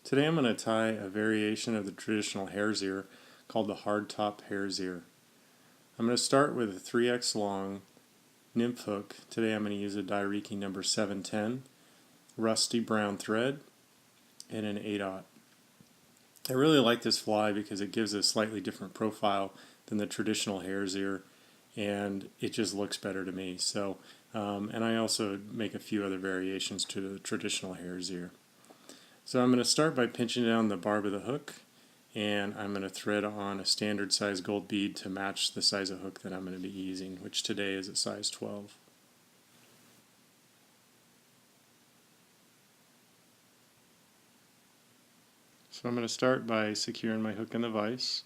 Today I'm going to tie a variation of the traditional hare's ear called the hardtop hare's ear. I'm going to start with a 3x long nymph hook. Today I'm going to use a Dairiki number 710, rusty brown thread, and an 8/0. I really like this fly because it gives a slightly different profile than the traditional hare's ear, and it just looks better to me. And I also make a few other variations to the traditional hare's ear. So I'm going to start by pinching down the barb of the hook, and I'm going to thread on a standard size gold bead to match the size of hook that I'm going to be using, which today is a size 12. So I'm going to start by securing my hook in the vise,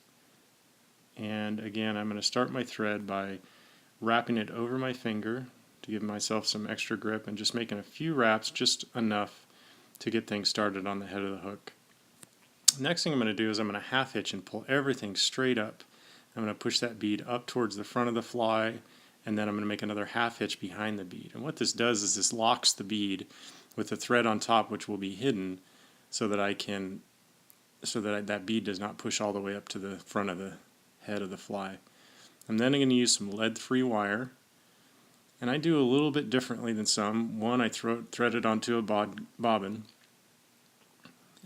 and again I'm going to start my thread by wrapping it over my finger to give myself some extra grip and just making a few wraps, just enough to get things started on the head of the hook. Next thing I'm going to do is I'm going to half hitch and pull everything straight up. I'm going to push that bead up towards the front of the fly, and then I'm going to make another half hitch behind the bead. And what this does is this locks the bead with the thread on top, which will be hidden, so that that bead does not push all the way up to the front of the head of the fly. I'm then going to use some lead-free wire, and I do a little bit differently than some. One, I thread it onto a bobbin,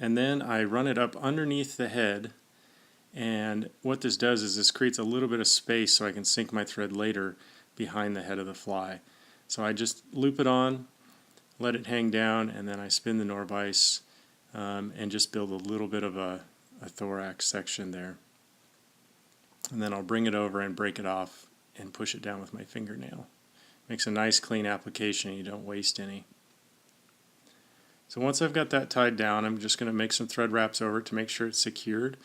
and then I run it up underneath the head, and what this does is this creates a little bit of space so I can sink my thread later behind the head of the fly. So I just loop it on, let it hang down, and then I spin the Nor-Vise and just build a little bit of a thorax section there. And then I'll bring it over and break it off and push it down with my fingernail. Makes a nice clean application and you don't waste any. So once I've got that tied down, I'm just going to make some thread wraps over it to make sure it's secured,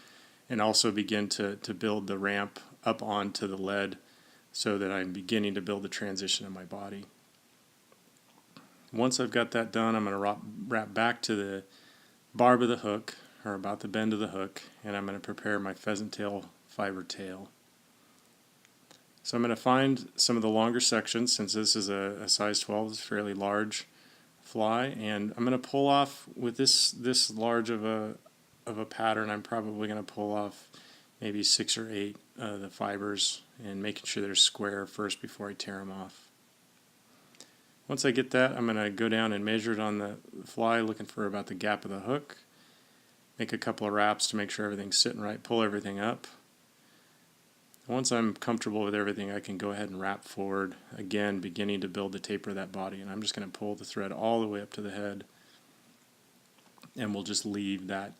and also begin to build the ramp up onto the lead so that I'm beginning to build the transition in my body. Once I've got that done, I'm going to wrap back to the barb of the hook, or about the bend of the hook, and I'm going to prepare my pheasant tail fiber tail. So I'm going to find some of the longer sections, since this is a size 12, it's fairly large fly, and I'm going to pull off with this large of a pattern. I'm probably going to pull off maybe 6 or 8 of the fibers, and making sure they're square first before I tear them off. Once I get that, I'm going to go down and measure it on the fly, looking for about the gap of the hook. Make a couple of wraps to make sure everything's sitting right, pull everything up. Once I'm comfortable with everything, I can go ahead and wrap forward, again beginning to build the taper of that body, and I'm just going to pull the thread all the way up to the head, and we'll just leave that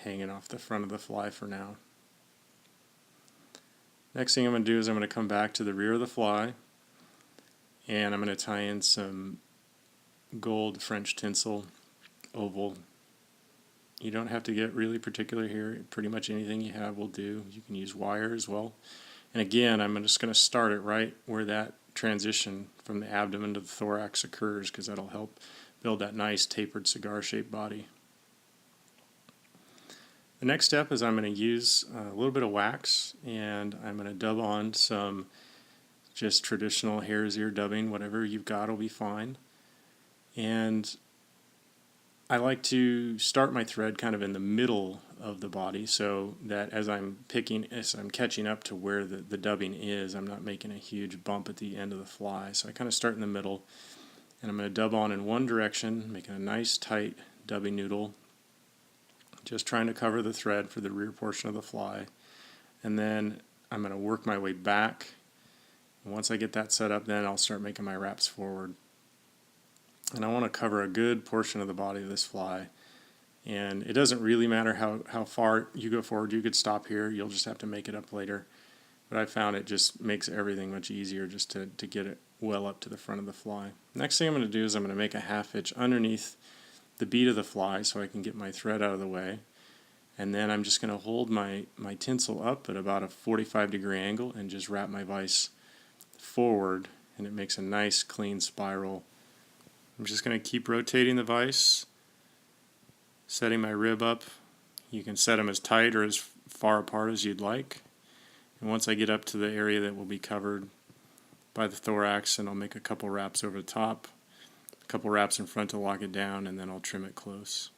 hanging off the front of the fly for now. Next thing I'm going to do is I'm going to come back to the rear of the fly, and I'm going to tie in some gold French tinsel oval. You don't have to get really particular here. Pretty much anything you have will do. You can use wire as well. And again, I'm just going to start it right where that transition from the abdomen to the thorax occurs, because that'll help build that nice tapered cigar-shaped body. The next step is I'm going to use a little bit of wax, and I'm going to dub on some just traditional hare's ear dubbing. Whatever you've got will be fine. And I like to start my thread kind of in the middle of the body, so that as I'm catching up to where the dubbing is, I'm not making a huge bump at the end of the fly. So I kind of start in the middle, and I'm going to dub on in one direction, making a nice tight dubbing noodle, just trying to cover the thread for the rear portion of the fly. And then I'm going to work my way back. And once I get that set up, then I'll start making my wraps forward. And I want to cover a good portion of the body of this fly. And it doesn't really matter how far you go forward. You could stop here. You'll just have to make it up later. But I found it just makes everything much easier just to get it well up to the front of the fly. Next thing I'm going to do is I'm going to make a half hitch underneath the bead of the fly so I can get my thread out of the way. And then I'm just going to hold my tinsel up at about a 45-degree angle and just wrap my vise forward, and it makes a nice clean spiral. I'm just going to keep rotating the vise, setting my rib up. You can set them as tight or as far apart as you'd like. And once I get up to the area that will be covered by the thorax, and I'll make a couple wraps over the top, a couple wraps in front to lock it down, and then I'll trim it close.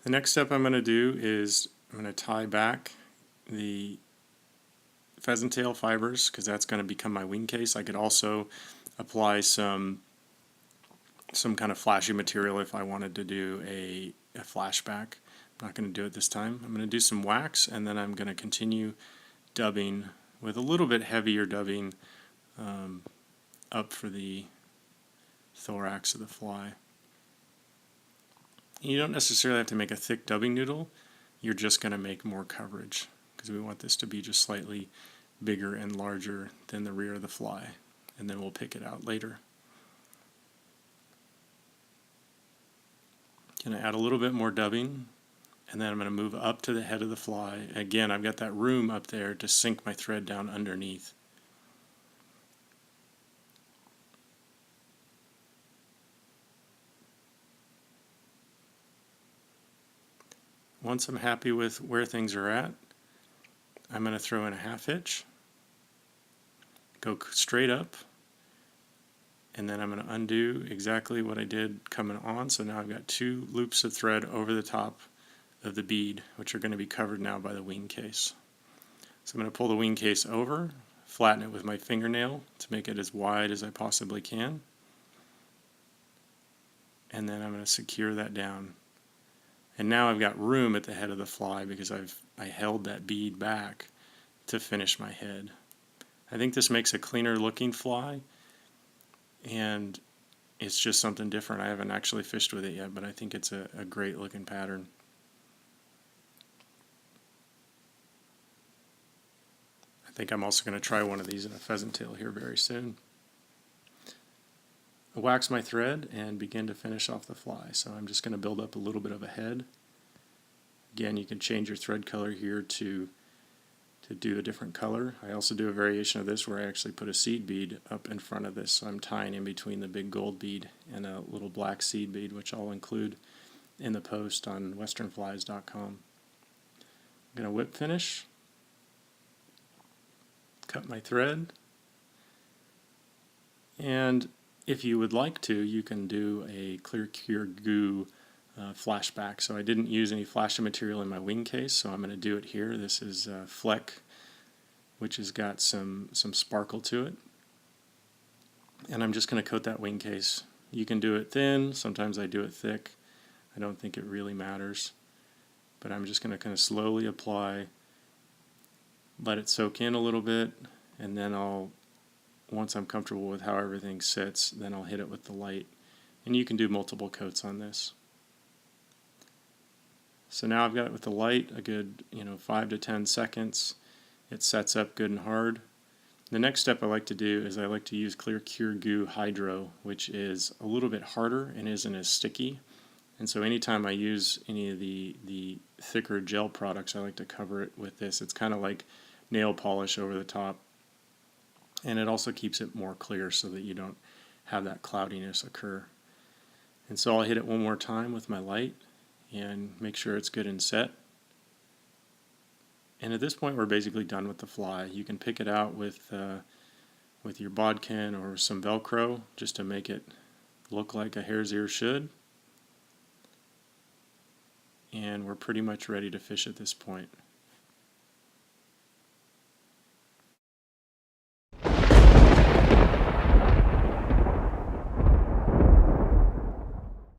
The next step I'm going to do is I'm going to tie back the pheasant tail fibers because that's going to become my wing case. I could also apply some kind of flashy material if I wanted to do a flashback. I'm not going to do it this time. I'm going to do some wax, and then I'm going to continue dubbing with a little bit heavier dubbing up for the thorax of the fly. You don't necessarily have to make a thick dubbing noodle, you're just going to make more coverage because we want this to be just slightly bigger and larger than the rear of the fly, and then we'll pick it out later. Going to add a little bit more dubbing, and then I'm going to move up to the head of the fly. Again, I've got that room up there to sink my thread down underneath. Once I'm happy with where things are at, I'm going to throw in a half hitch, go straight up, and then I'm going to undo exactly what I did coming on. So now I've got 2 loops of thread over the top of the bead, which are going to be covered now by the wing case. So I'm going to pull the wing case over, flatten it with my fingernail to make it as wide as I possibly can, and then I'm going to secure that down. And now I've got room at the head of the fly because I held that bead back to finish my head. I think this makes a cleaner looking fly, and it's just something different. I haven't actually fished with it yet, but I think it's a great looking pattern. I think I'm also going to try one of these in a pheasant tail here very soon. I wax my thread and begin to finish off the fly. So I'm just going to build up a little bit of a head. Again, you can change your thread color here to do a different color. I also do a variation of this where I actually put a seed bead up in front of this. So I'm tying in between the big gold bead and a little black seed bead, which I'll include in the post on westernflies.com. I'm going to whip finish, cut my thread, and if you would like to, you can do a clear cure goo flashback. So I didn't use any flashing material in my wing case, so I'm going to do it here. This is Fleck, which has got some sparkle to it. And I'm just going to coat that wing case. You can do it thin, sometimes I do it thick. I don't think it really matters. But I'm just going to kind of slowly apply, let it soak in a little bit, and then once I'm comfortable with how everything sits, then I'll hit it with the light. And you can do multiple coats on this. So now I've got it with the light a good 5 to 10 seconds. It sets up good and hard. The next step I like to do is I like to use Clear Cure Goo Hydro, which is a little bit harder and isn't as sticky. And so anytime I use any of the thicker gel products, I like to cover it with this. It's kind of like nail polish over the top. And it also keeps it more clear so that you don't have that cloudiness occur. And so I'll hit it one more time with my light and make sure it's good and set. And at this point we're basically done with the fly. You can pick it out with your bodkin or some Velcro just to make it look like a hare's ear should. And we're pretty much ready to fish at this point.